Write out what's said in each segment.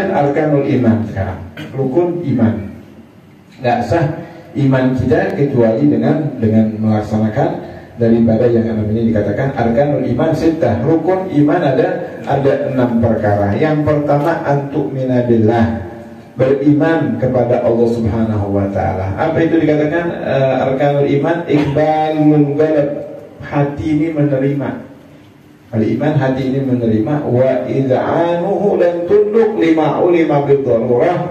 arkanul iman sekarang, rukun iman. Nggak sah iman kita kecuali dengan melaksanakan daripada yang namanya dikatakan arkanul iman sittah. Rukun iman ada 6 perkara. Yang pertama antu'mina billah, beriman kepada Allah Subhanahu wa taala. Apa itu dikatakan arkanul iman? Iqbalul qalb, hati ini menerima. Al-iman, hati ini menerima. Wa iz'anuhu dan tunduk lima ulima bid-darurah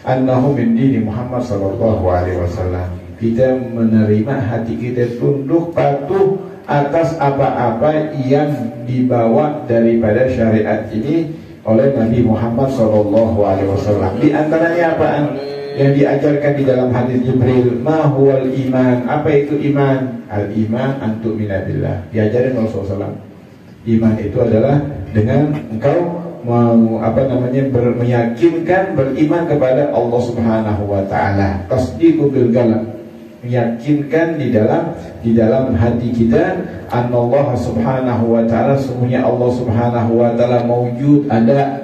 annahu min dini Muhammad sallallahu alaihi wasallam. Kita menerima, hati kita tunduk patuh atas apa-apa yang dibawa daripada syariat ini oleh Nabi Muhammad sallallahu alaihi wasallam. Di antaranya apaan? Yang diajarkan di dalam hadis Jibril, ma huwal iman? Apa itu iman? Al-iman an tu'mina billah. Diajarin Rasulullah SAW. Iman itu adalah dengan engkau meyakinkan, beriman kepada Allah Subhanahu wa taala. Tasdiqu bil qalb, meyakinkan di dalam hati kita anallah Subhanahu wa taala, sesungguhnya Allah Subhanahu wa taala maujud, ada,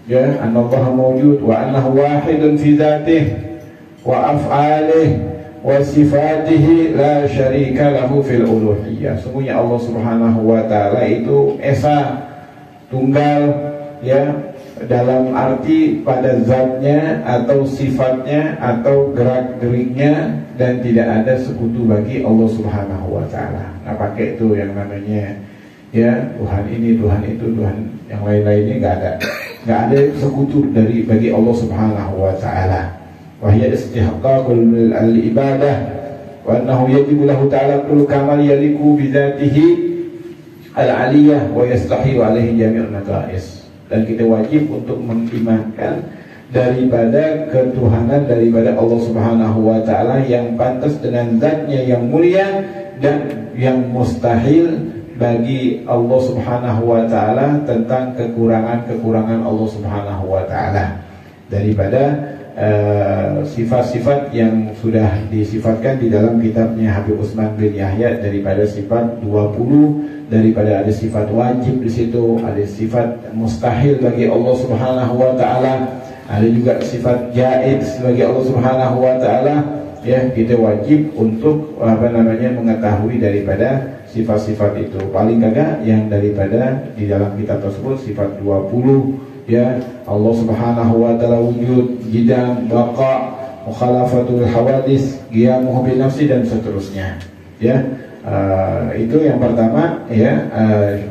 ya, anallah maujud, wa annahu wahidun fi dzatihi wa af'alihi wa sifatihi la syarika lahu fil uluhiyah. Sungguhnya Allah Subhanahu wa taala itu esa, tunggal, ya, dalam arti pada zatnya atau sifatnya atau gerak-geriknya, dan tidak ada sekutu bagi Allah Subhanahu wa taala. Nah, pakai itu yang namanya, ya, Tuhan ini, Tuhan itu, Tuhan yang lain-lainnya nggak ada sekutu bagi Allah Subhanahu wa taala. Wahya istihqaqul al-ibadah wa annahu yajibu lahu ta'ala kullu kamal yaliku bi dzatihi al-aliyah wa yastahilu alaihi jami'un naqais. Dan kita wajib untuk mengimankan daripada ketuhanan daripada Allah Subhanahu wa taala yang pantas dengan zatnya yang mulia dan yang mustahil bagi Allah Subhanahu wa taala tentang kekurangan-kekurangan Allah Subhanahu wa taala daripada sifat-sifat yang sudah disifatkan di dalam kitabnya Habib Utsman bin Yahya, daripada sifat 20, daripada ada sifat wajib di situ, ada sifat mustahil bagi Allah Subhanahu wa taala, ada juga sifat jaiz bagi Allah Subhanahu wa taala. Ya, kita wajib untuk mengetahui daripada sifat-sifat itu. Paling kagak yang daripada di dalam kitab tersebut sifat 20, ya, Allah Subhanahu wa taala wujud, qidam, baqa, mukhalafatul hawadis, qiyamuhu bin nafsi, dan seterusnya. Ya, itu yang pertama, ya,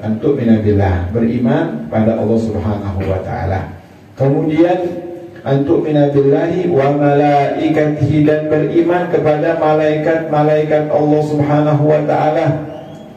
antu minabillah, beriman pada Allah Subhanahu wa taala. Kemudian antu minabillahi wa malaikatihi, dan beriman kepada malaikat-malaikat Allah Subhanahu wa taala.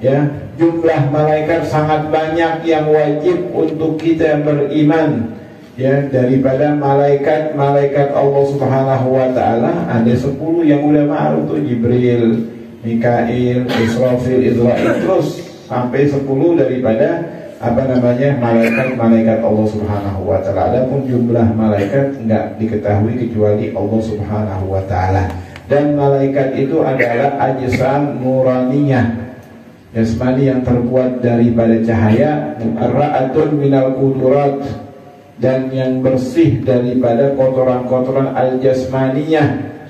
Ya, jumlah malaikat sangat banyak yang wajib untuk kita beriman, ya, daripada malaikat-malaikat Allah Subhanahu wa taala ada 10 yang udah ma'ruf tuh, Jibril, Mikail, Israfil, Israil, terus sampai 10 daripada malaikat-malaikat Allah Subhanahu wa taala. Adapun jumlah malaikat enggak diketahui kecuali Allah Subhanahu wa taala. Dan malaikat itu adalah ajsam nuraniyah, jasmani yang terbuat daripada cahaya, mu'arra'atun minal qudurat, dan yang bersih daripada kotoran-kotoran al-jasmaniyah,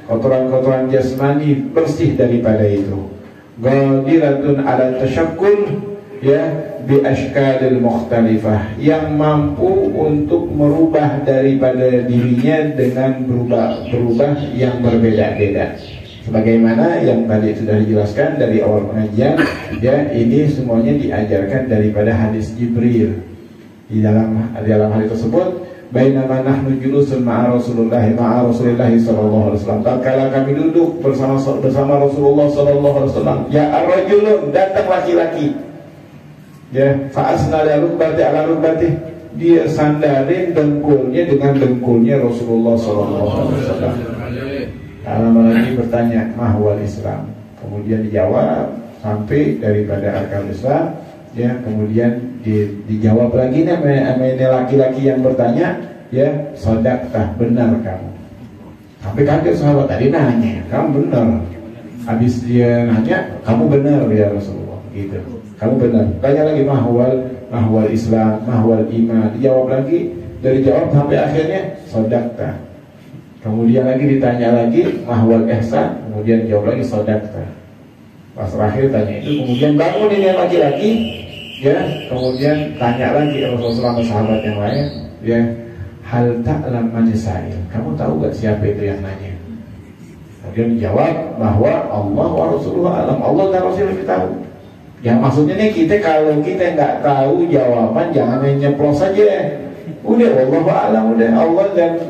kotoran-kotoran jasmani, bersih daripada itu. Qadiratun ala tasyakkul, ya, bi ashkalil mukhtalifah, yang mampu untuk merubah daripada dirinya dengan berubah yang berbeda-beda. Sebagaimana yang tadi sudah dijelaskan dari awal pengajian, ya, ini semuanya diajarkan daripada hadis Jibril. Di dalam hadis tersebut, bainama nahnu julusun ma'a Rasulillah sallallahu alaihi wasallam, tatkala kami duduk bersama Rasulullah sallallahu alaihi wasallam, ya ar-rajulun, datang laki-laki, ya, fa'asna ala rukbati, dia sandarin dengkulnya dengan dengkulnya Rasulullah sallallahu alaihi wasallam. Lama lagi bertanya mahwal Islam, kemudian dijawab sampai daripada arkan Islam, ya, kemudian dijawab lagi namanya laki-laki yang bertanya, ya, shadaqtah, benar kamu. Sampai kaget sahabat, tadi nanya kamu benar, habis dia nanya kamu benar ya Rasulullah, gitu, kamu benar. Tanya lagi mahwal Islam, mahwal iman, dijawab lagi dari jawab sampai akhirnya sodakta. Kemudian lagi ditanya lagi mahwal ihsan, kemudian jawab lagi sodakta. Pas terakhir tanya itu, kemudian bangun ini laki-laki, ya, kemudian tanya lagi Rasulullah sama sahabat yang lain, ya, hal ta'lam man sa'il, kamu tahu gak siapa itu yang nanya? Kemudian dijawab bahwa Allah wa Rasulullah alam, Allah dan Rasul lebih tahu. Ya maksudnya nih, kita kalau kita nggak tahu jawaban jangan main nyeplos saja. Udah wallahu a'lam, udah Allah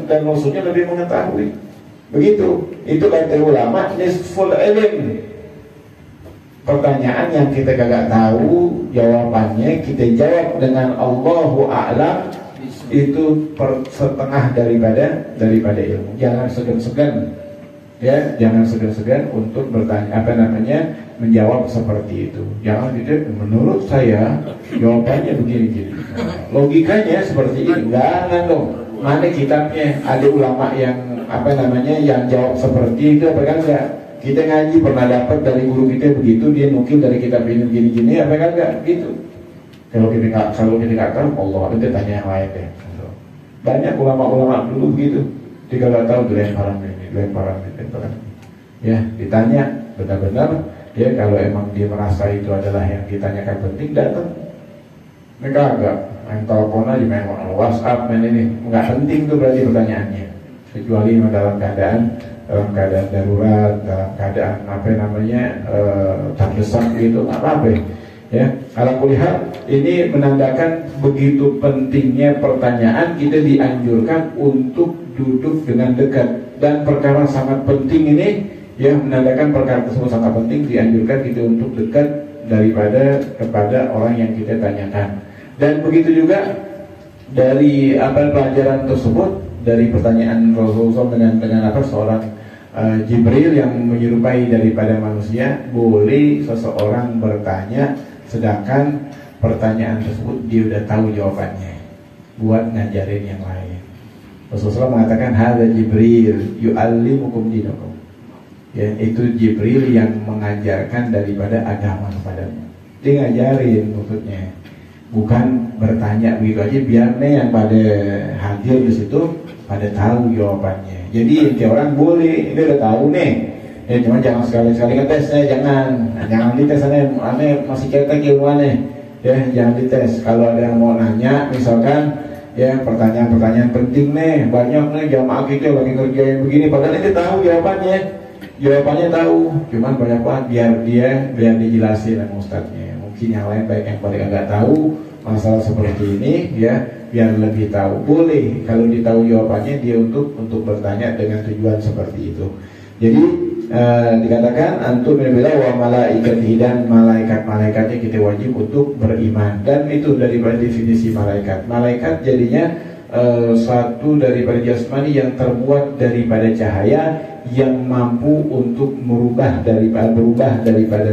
dan Rasulnya lebih mengetahui. Begitu. Itu kata ulama nisful ilm. Pertanyaan yang kita kagak tahu jawabannya, kita jawab dengan Allahu a'lam, itu setengah daripada ilmu. Jangan segan-segan, ya, jangan segan-segan untuk bertanya, menjawab seperti itu. Jangan tidak, menurut saya jawabannya begini-gini. Logikanya seperti ini. Jangan dong. Mana kitabnya? Ada ulama yang yang jawab seperti itu, apa kan enggak? Kita ngaji pernah dapat dari guru kita begitu, dia nukil dari kitab ini begini-gini, apa kan enggak? Gitu. Kalau kita nggak tahu, Allah itu tanya yang lain deh. Banyak ulama-ulama dulu begitu. Dia nggak tahu dilemparan ini. Ya, ditanya benar-benar. Ya, kalau emang dia merasa itu adalah yang ditanyakan penting, datang. Mereka agak main telepon aja, main WhatsApp, main ini, nggak penting tuh berarti pertanyaannya. Kecuali dalam keadaan darurat, dalam keadaan terdesak gitu, nggak apa-apa. Ya, kalau kulihat ini menandakan begitu pentingnya pertanyaan, kita dianjurkan untuk duduk dengan dekat, dan perkara sangat penting ini, ya, menandakan perkara tersebut sangat penting, dianjurkan kita untuk dekat kepada orang yang kita tanyakan. Dan begitu juga dari pelajaran tersebut, dari pertanyaan Rasulullah dengan seorang Jibril yang menyerupai daripada manusia, boleh seseorang bertanya sedangkan pertanyaan tersebut dia udah tahu jawabannya, buat ngajarin yang lain. Rasulullah mengatakan hadza Jibril yu'allimukum dinakum. Ya, itu Jibril yang mengajarkan daripada agama kepadamu. Dia ngajarin maksudnya, bukan bertanya begitu aja biar yang pada hadir di situ pada tahu jawabannya. Jadi orang boleh, ini udah tahu nih. Ya cuma jangan sekali-sekali ngetesnya, jangan dites, aneh masih cetek ilmuannya. Ya, jangan dites. Kalau ada yang mau nanya misalkan, ya, pertanyaan-pertanyaan penting nih, banyak nih jamaah kita lagi ngerjain begini, padahal dia tahu jawabannya tahu, cuman banyak banget biar dijelasin sama ustadznya. Mungkin yang lain baik yang paling agak tahu masalah seperti ini, ya, biar lebih tahu. Boleh kalau ditahu jawabannya dia untuk bertanya dengan tujuan seperti itu. Jadi dikatakan antum bilang wa malaikatihi, dan malaikat-malaikatnya kita wajib untuk beriman. Dan itu daripada definisi malaikat. Malaikat jadinya satu daripada jasmani yang terbuat daripada cahaya, yang mampu untuk berubah daripada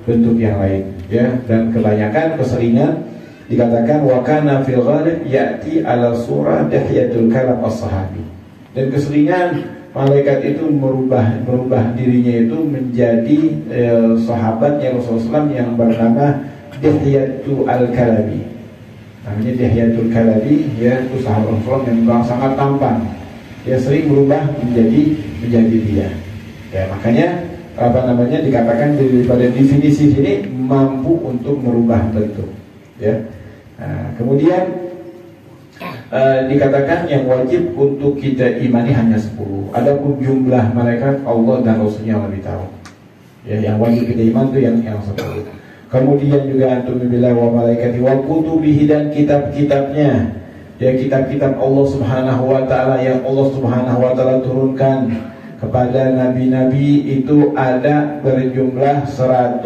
bentuk yang lain, ya. Dan kebanyakan keseringan dikatakan wa kana fil ghalib ya'ti ala surah dahyatul kalam as-sahabi. Dan keseringan malaikat itu merubah dirinya itu menjadi sahabatnya Rasulullah yang bernama Dihyatul Kalabi. Namanya Dihyatul Kalabi, ya, itu sahabat Rasulullah yang sangat tampan. Dia sering berubah menjadi dia. Ya, makanya dikatakan daripada definisi sini mampu untuk merubah bentuk. Ya. Nah, kemudian dikatakan yang wajib untuk kita imani hanya 10. Adapun jumlah malaikat Allah dan Rasulnya lebih tahu. Ya, yang wajib kita iman itu yang 10. Kemudian juga antum bilang wa malaikati wa kutubihi, dan kitab-kitabnya. Ya, kitab-kitab Allah Subhanahu wa taala yang Allah Subhanahu wa taala turunkan kepada nabi-nabi itu ada berjumlah 100.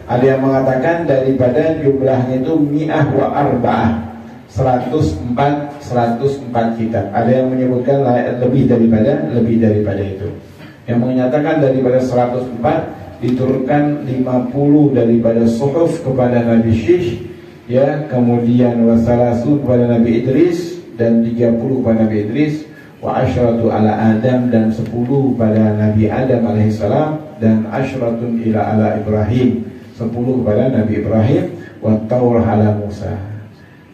Ada yang mengatakan daripada jumlahnya itu mi'ah wa arba'ah, 104 kitab. Ada yang menyebutkan lebih daripada itu. Yang menyatakan daripada 104 diturunkan 50 daripada suhuf kepada Nabi Syih, ya, kemudian wasalasu kepada Nabi Idris, dan 30 kepada Nabi Idris, wa asyratu ala Adam, dan 10 pada Nabi Adam alaihissalam, dan asyratun ila ala Ibrahim, 10 kepada Nabi Ibrahim, wa Taurah ala Musa.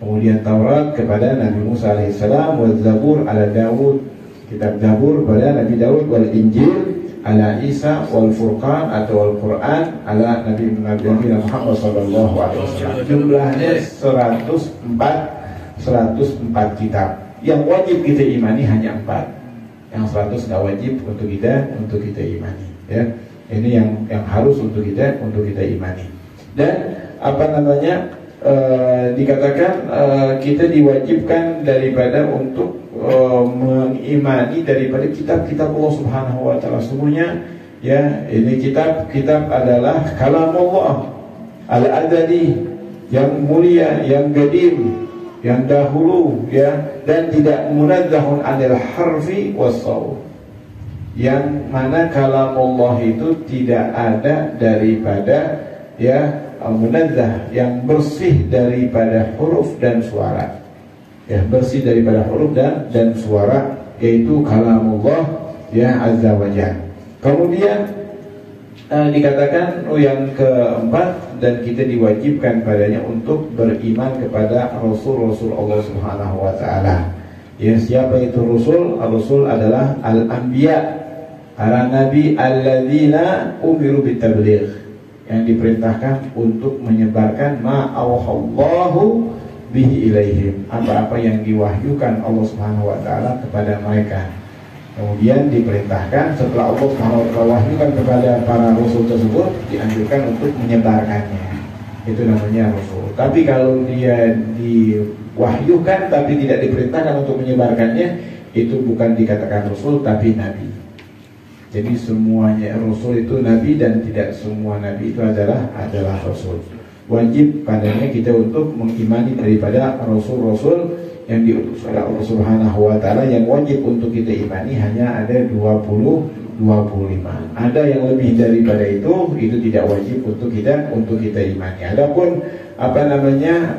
Kemudian Taurat kepada Nabi Musa alaihissalam, wal Zabur ala Daud, kitab Zabur pada Nabi Daud, wal Injil ala Isa, wal Furqan atau Al Quran ala Nabi Muhammad sallallahu alaihi wasallam. Jumlahnya 104 kitab. Yang wajib kita imani hanya 4. Yang 100 nggak wajib untuk kita imani. Ya, ini yang harus untuk kita imani. Dan apa namanya? Dikatakan kita diwajibkan daripada untuk mengimani daripada kitab-kitab Allah Subhanahu wa taala. Semuanya ya, ini kitab adalah kalamullah al-azali, yang mulia, yang qadim, yang dahulu ya, dan tidak munazzahun anil harfi was-shaut. Yang mana kalamullah itu tidak ada daripada ya munazzah, yang bersih daripada huruf dan suara, ya, bersih daripada huruf dan suara, yaitu kalamullah ya azza wa jalla. Kemudian dikatakan yang keempat, dan kita diwajibkan padanya untuk beriman kepada rasul-rasul Allah Subhanahu wa taala. Ya, siapa itu rasul? Rasul adalah al-anbiya, para nabi alladzina umiru bitabligh, yang diperintahkan untuk menyebarkan ma'awhallahu bihi ilaihim, apa-apa yang diwahyukan Allah Subhanahu wa taala kepada mereka. Kemudian diperintahkan setelah Allah Subhanahu wa taala wahyukan kepada para rasul tersebut, dianjurkan untuk menyebarkannya. Itu namanya rasul. Tapi kalau dia diwahyukan tapi tidak diperintahkan untuk menyebarkannya, itu bukan dikatakan rasul tapi nabi. Jadi semuanya rasul itu nabi, dan tidak semua nabi itu adalah rasul. Wajib padanya kita untuk mengimani daripada rasul-rasul yang diutus oleh Allah Subhanahu wa taala. Yang wajib untuk kita imani hanya ada 25. Ada yang lebih daripada itu tidak wajib untuk kita imani. Adapun apa namanya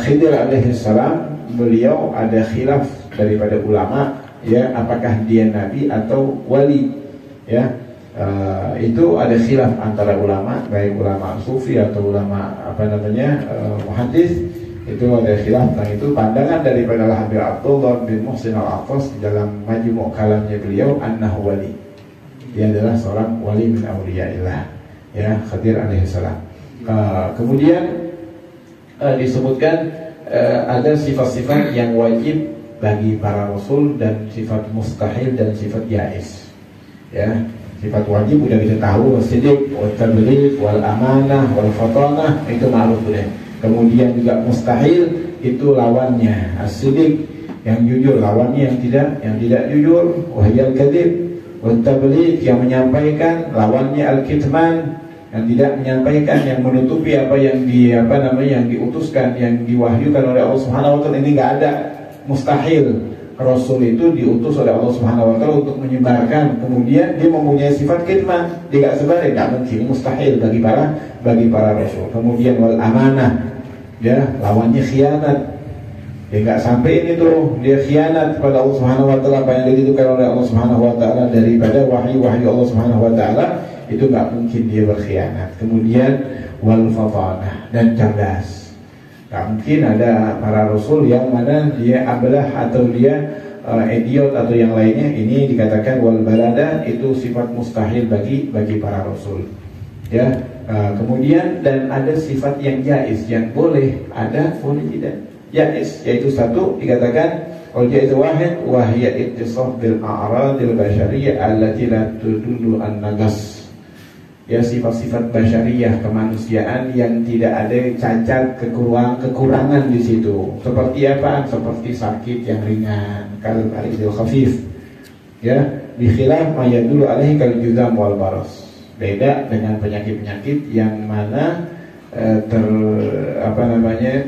Khidir alaihissalam, beliau ada khilaf daripada ulama ya, apakah dia nabi atau wali. Ya, itu ada khilaf antara ulama, baik ulama sufi atau ulama apa namanya muhaddis. Itu ada khilaf tentang itu. Pandangan daripada Al-Habib Abdullah bin Muhsin Al-Atas di dalam majmu' kalamnya beliau, annahu wali, dia adalah seorang wali min awliyaillah ya, Khadir alaihissalam. Kemudian disebutkan ada sifat-sifat yang wajib bagi para rasul, dan sifat mustahil dan sifat jaiz. Ya, sifat wajib udah kita tahu, siddiq, wal tabligh, wal amanah, wal fatanah, itu ma'ruf udah. Kemudian juga mustahil itu lawannya as-siddiq, yang jujur, lawannya yang tidak jujur, wahyal kadzib. Wal tabligh, yang menyampaikan, lawannya al-kitman, yang tidak menyampaikan, yang menutupi apa yang yang diutuskan, yang diwahyukan oleh Allah Subhanahu wa taala. Ini enggak ada, mustahil. Rasul itu diutus oleh Allah Subhanahu wa taala untuk menyebarkan, kemudian dia mempunyai sifat kitman, dia enggak sebar, enggak mungkin, mustahil bagi para rasul. Kemudian wal amanah, ya, lawannya khianat. Dia enggak sampai ini tuh, dia khianat pada Allah Subhanahu wa taala, apa yang ditentukan oleh Allah Subhanahu wa taala daripada wahyu-wahyu Allah Subhanahu wa taala, itu enggak mungkin dia berkhianat. Kemudian wal fatanah, dan cerdas. Tak mungkin ada para rasul yang mana dia abelah atau dia idiot atau yang lainnya. Ini dikatakan wal balada, itu sifat mustahil bagi para rasul. Ya, kemudian dan ada sifat yang jaiz, yang boleh ada, boleh tidak. Jaiz yaitu satu, dikatakan wal jaiz wahid wa hiya ittisaf bil a'radil basyariyyah allati la tudullu an-nagas. Ya, sifat-sifat basyariyah, kemanusiaan yang tidak ada cacat, kekurangan di situ. Seperti apa? Seperti sakit yang ringan, kal maridul khafif. Ya, bi khilaf ma yadullu alaihi kal juzam wal baras. Beda dengan penyakit-penyakit yang mana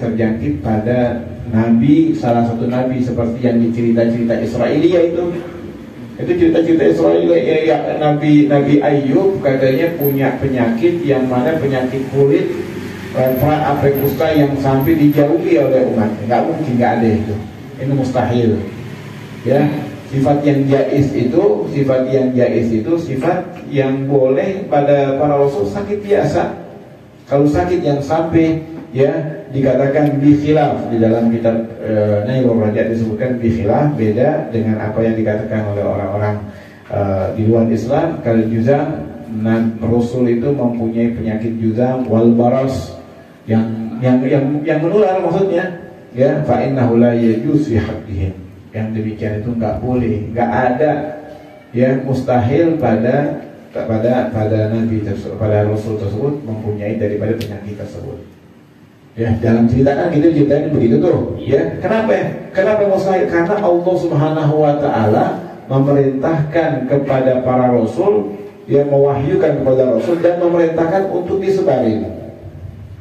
terjangkit pada nabi, salah satu nabi, seperti yang dicerita-cerita Israiliyah itu cerita-cerita Israel ya, Nabi Ayub katanya punya penyakit yang mana penyakit kulit apa kusta yang sampai dijauhi oleh umat. Nggak mungkin, nggak ada itu. Ini mustahil. Ya, sifat yang jaiz itu sifat yang boleh pada para rasul sakit biasa. Kalau sakit yang sampai ya dikatakan bikhilaf di dalam kitab Nailur Raja disebutkan bikhilaf, beda dengan apa yang dikatakan oleh orang-orang di luar Islam. Kalau juzam, Rasul itu mempunyai penyakit juzam wal baras yang menular maksudnya, ya fa innahu la yajuz fi haqqihim. Yang demikian itu nggak boleh, nggak ada, ya mustahil pada Nabi tersebut, pada Rasul tersebut mempunyai daripada penyakit tersebut. Ya, dalam cerita kan kita ceritain begitu tuh, ya. Kenapa? Kenapa mustahil? Karena Allah Subhanahu wa taala memerintahkan kepada para rasul, ya mewahyukan kepada rasul dan memerintahkan untuk disebarin.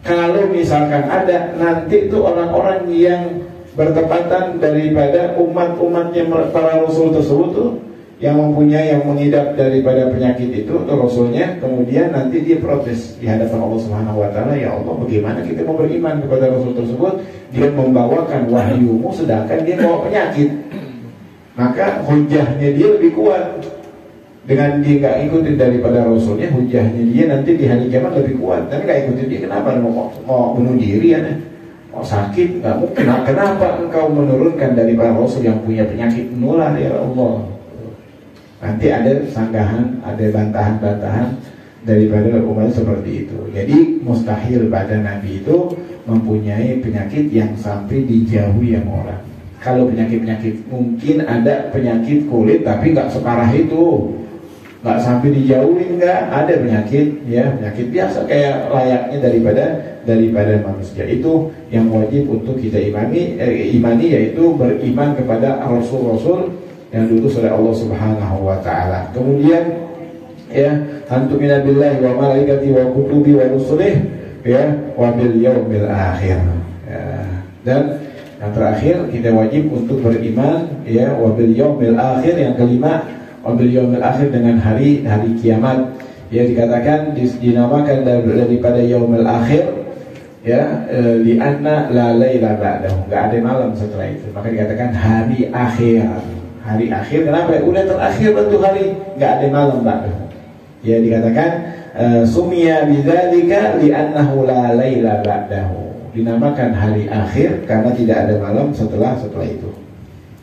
Kalau misalkan ada nanti itu orang-orang yang bertepatan daripada umat-umatnya para rasul tersebut tuh, yang mempunyai, yang mengidap daripada penyakit itu atau rasulnya, kemudian nanti dia protes di hadapan Allah Subhanahu wa taala, ya Allah, bagaimana kita mau beriman kepada rasul tersebut, dia membawakan wahyumu sedangkan dia bawa penyakit. Maka hujahnya dia lebih kuat. Dengan dia nggak ikutin daripada rasulnya, hujahnya dia nanti di hari kiamat lebih kuat. Dan nggak ikutin dia, kenapa mau bunuh diri ya? Mau sakit nggak mungkin. Kenapa engkau menurunkan daripada rasul yang punya penyakit menular, ya Allah? Nanti ada sanggahan, ada bantahan-bantahan daripada umat seperti itu. Jadi mustahil pada Nabi itu mempunyai penyakit yang sampai dijauhi yang orang. Kalau penyakit-penyakit, mungkin ada penyakit kulit tapi nggak separah itu, nggak sampai dijauhi, nggak ada penyakit, ya penyakit biasa kayak layaknya daripada manusia. Itu yang wajib untuk kita imani, yaitu beriman kepada rasul-rasul yang diutus oleh Allah Subhanahu wa taala. Kemudian ya, antumina billahi wa malaikati wa kutubi wa rusulih, ya wa bil yaumil akhir. Ya. Dan yang terakhir kita wajib untuk beriman, ya wa bil yaumil akhir. Yang kelima, wa bil yaumil akhir, dengan hari kiamat. Ya, dikatakan dinamakan daripada yaumil akhir, ya li anna la laila ba'dahu, enggak ada malam setelah itu. Maka dikatakan hari akhir. Hari akhir, kenapa? Udah terakhir bentuk hari, nggak ada malam ba'dahu. Ya, dikatakan sumia bidzalika li'annahu la laila ba'dahu. Dinamakan hari akhir karena tidak ada malam setelah itu.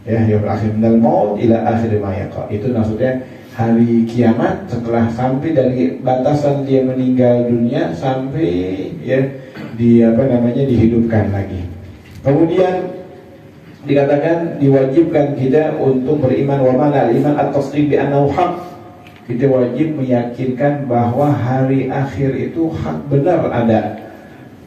Ya, yaumul akhir minal maut ila akhir ma yaqa. Itu maksudnya hari kiamat, setelah sampai dari batasan dia meninggal dunia sampai ya dihidupkan lagi. Kemudian dikatakan diwajibkan kita untuk beriman wa mana al-iman at-tasdiq bi annahu haq. Kita wajib meyakinkan bahwa hari akhir itu hak, benar ada.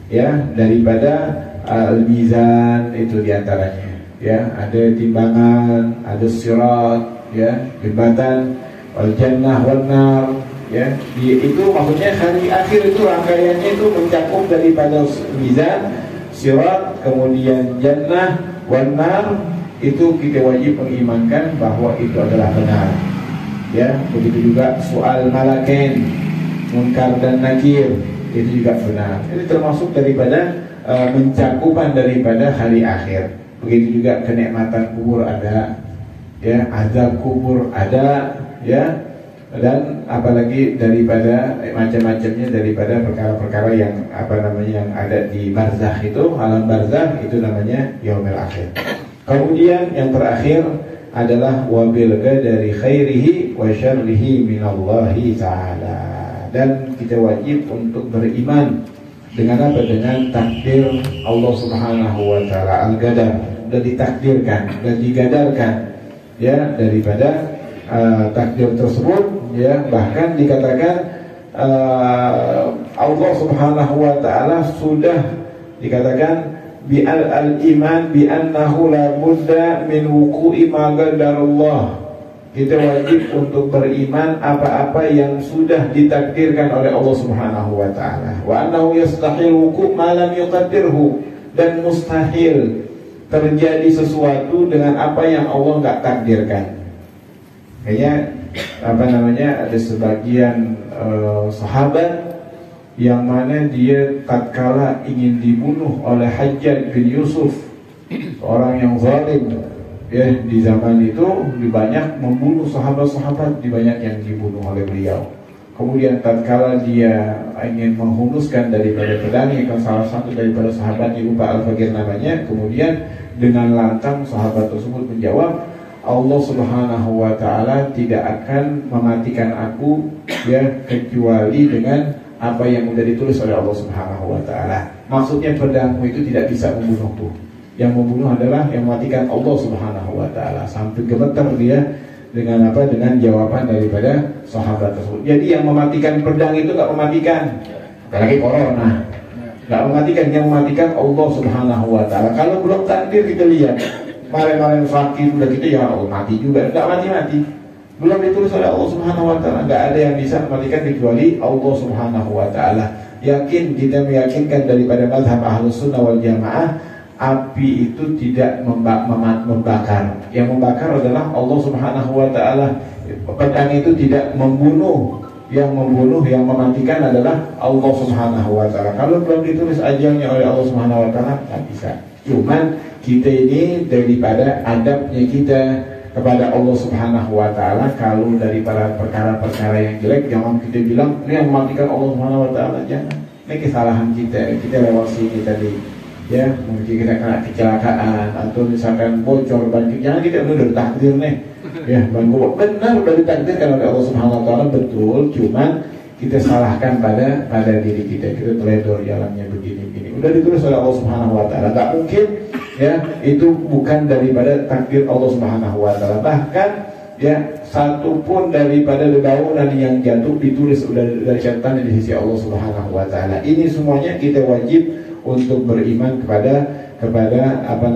Ya, daripada al-mizan itu diantaranya. Ya, ada timbangan, ada sirat, ya, jembatan, wal jannah wal nar, ya. Itu maksudnya hari akhir itu rangkaiannya itu mencakup daripada mizan, sirat, kemudian jannah wanar. Itu kita wajib mengimankan bahwa itu adalah benar, ya. Begitu juga soal malaken, munkar dan nakir, itu juga benar. Itu termasuk daripada mencakupan daripada hari akhir. Begitu juga kenikmatan kubur ada, ya, azab kubur ada, ya, dan apalagi daripada macam-macamnya daripada perkara-perkara yang yang ada di barzakh, itu alam barzakh, itu namanya yaumil akhir. Kemudian yang terakhir adalah wabil qadari khairihi wa syarrihi minallahi ta'ala. Dan kita wajib untuk beriman dengan apa? Dengan takdir Allah Subhanahu wa taala. Al-qadar, sudah ditakdirkan dan digadarkan, ya, daripada takdir tersebut, ya. Bahkan dikatakan Allah Subhanahu wa taala sudah dikatakan bi al-iman bi annahu la budda min wuqu'i ma qadarullah. Kita wajib untuk beriman apa-apa yang sudah ditakdirkan oleh Allah Subhanahu wa taala. Wa annahu yastahil wuqu' ma lam yuqaddirhu, dan mustahil terjadi sesuatu dengan apa yang Allah enggak takdirkan. Kayaknya ada sebagian sahabat yang mana dia tatkala ingin dibunuh oleh Hajjaj bin Yusuf, orang yang zalim, ya, di zaman itu banyak membunuh sahabat-sahabat, banyak yang dibunuh oleh beliau. kemudian tatkala dia ingin menghunuskan daripada pedangnya ke salah satu daripada sahabatnya, lupa Al-Faqir namanya, kemudian dengan lantang sahabat tersebut menjawab, Allah Subhanahu wa Ta'ala tidak akan mematikan aku ya kecuali dengan apa yang sudah ditulis oleh Allah Subhanahu wa Ta'ala. Maksudnya pedangmu itu tidak bisa membunuhku. Yang membunuh adalah yang mematikan Allah Subhanahu wa Ta'ala. Sampai gemetar dia dengan apa? Dengan jawaban daripada sahabat tersebut. Jadi yang mematikan pedang itu nggak mematikan, apalagi corona, nggak mematikan. Yang mematikan Allah Subhanahu wa Ta'ala. Kalau belum takdir kita lihat, kemarin sakit udah gitu ya Allah mati juga, nggak mati-mati. Belum ditulis oleh Allah Subhanahu wa Ta'ala. Nggak ada yang bisa mematikan kecuali Allah Subhanahu wa Ta'ala. Yakin, kita meyakinkan daripada mazhab Ahlus Sunnah wal Jamaah, api itu tidak membakar. Yang membakar adalah Allah Subhanahu wa Ta'ala. Pedang itu tidak membunuh. Yang membunuh, yang mematikan adalah Allah Subhanahu wa Ta'ala. Kalau belum ditulis ajalnya oleh Allah Subhanahu wa Ta'ala, nggak bisa. Cuman kita ini daripada adabnya kita kepada Allah Subhanahu wa Ta'ala, kalau daripada perkara-perkara yang jelek, jangan kita bilang ini yang mematikan Allah Subhanahu wa Ta'ala. Jangan. Ini kesalahan kita lewat sini tadi. Ya, mungkin kita kena kecelakaan atau misalkan bocor banjir, jangan kita udah takdir nih. Ya, benar udah ditakdirkan oleh Allah Subhanahu wa Ta'ala, betul. Cuman kita salahkan pada diri kita teledor jalannya begini. Udah ditulis oleh Allah Subhanahu wa Ta'ala. Gak mungkin ya itu bukan daripada takdir Allah Subhanahu wa Ta'ala. Bahkan ya satu pun daripada dedaunan yang jatuh ditulis udah dari catatan di sisi Allah Subhanahu wa Ta'ala. Ini semuanya kita wajib untuk beriman kepada apa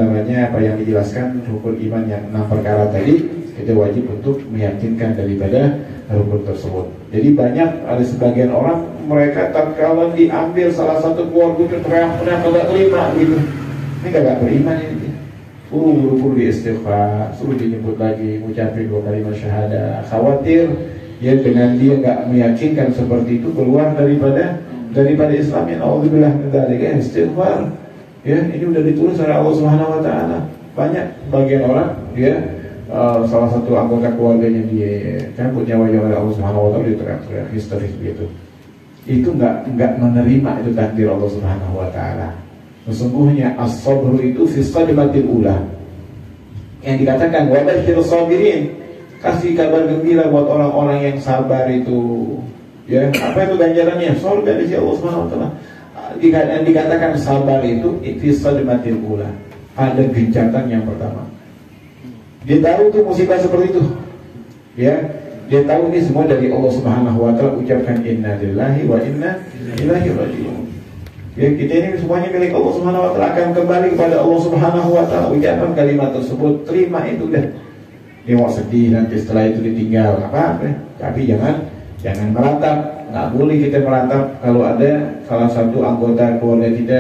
yang dijelaskan rukun iman yang 6 perkara tadi. Kita wajib untuk meyakinkan daripada rukun tersebut. Jadi banyak ada sebagian orang, mereka tatkala diambil salah satu keluarga itu teriak-teriak kagak terima gitu. Ini kagak beriman ini. Buru-buru di istighfar, suruh disebut lagi, ucapin 2 kalimat syahadah. Khawatir ya dengan dia nggak meyakinkan seperti itu keluar daripada Islam. Ya auzubillah min dzalika, istighfar. Ya, ini udah ditulis oleh Allah Subhanahu wa Ta'ala. Banyak bagian orang dia salah satu anggota keluarganya dia cabut nyawanya oleh Allah Subhanahu wa Ta'ala, dia teriak-teriak histeris begitu. Itu nggak menerima itu takdir Allah Subhanahu wa Ta'ala. Sesungguhnya as-sabru itu fi sadmatil ula. Yang dikatakan wa basyirus sabirin, kasih kabar gembira buat orang-orang yang sabar itu. Ya, apa itu ganjarannya? Surga di sisi Allah Subhanahu wa Ta'ala. Dikatakan sabar itu fi sadmatil ula, ada gencatan yang pertama. Dia tahu tuh musibah seperti itu. Ya, dia tahu ini semua dari Allah Subhanahu wa Ta'ala. Ucapkan inna lillahi wa inna ilaihi raji'un. Ya, kita ini semuanya milik Allah Subhanahu wa Ta'ala, akan kembali kepada Allah Subhanahu wa Ta'ala. Ucapkan kalimat tersebut, terima itu dah. Dia mau sedih nanti setelah itu ditinggal apa-apa, tapi jangan meratap. Nggak boleh kita meratap kalau ada salah satu anggota keluarga kita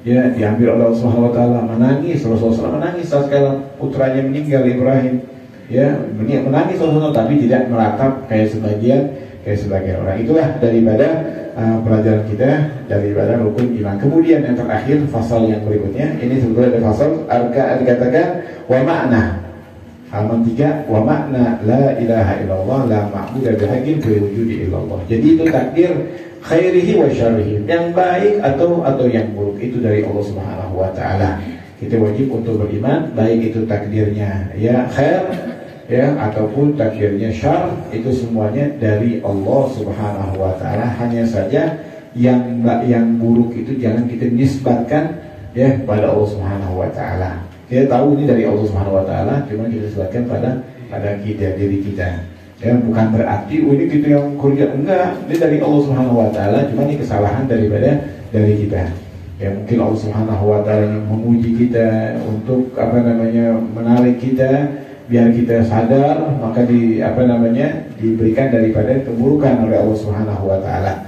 ya diambil oleh Allah Subhanahu wa Ta'ala, menangis. Rasulullah menangis saat putranya meninggal, Ibrahim. Ya, menangis Rasulullah, tapi tidak meratap kayak sebagian orang. Itulah daripada pelajaran kita daripada rukun iman. Kemudian yang terakhir, fasal yang berikutnya, ini sebetulnya ada fasal dikatakan wa makna. Halaman 3, wa makna la ilaha illallah la ma'budu bihaqqin fi wujudi illallah. Jadi itu takdir khairihi wa syarrihi, yang baik atau yang buruk itu dari Allah Subhanahu wa Ta'ala. Kita wajib untuk beriman, baik itu takdirnya ya khair ya ataupun takdirnya syar, itu semuanya dari Allah Subhanahu wa Ta'ala. Hanya saja yang buruk itu jangan kita nisbatkan ya pada Allah Subhanahu wa Ta'ala. Kita tahu ini dari Allah Subhanahu wa Ta'ala, cuma kita nisbatkan pada kita, diri kita. Ya, bukan berarti ini kita yang kerja, enggak, ini dari Allah Subhanahu wa Ta'ala, cuma ini kesalahan dari kita. Ya, mungkin Allah Subhanahu wa Ta'ala yang memuji kita untuk menarik kita biar kita sadar, maka diberikan daripada keburukan oleh Allah Subhanahu wa Ta'ala.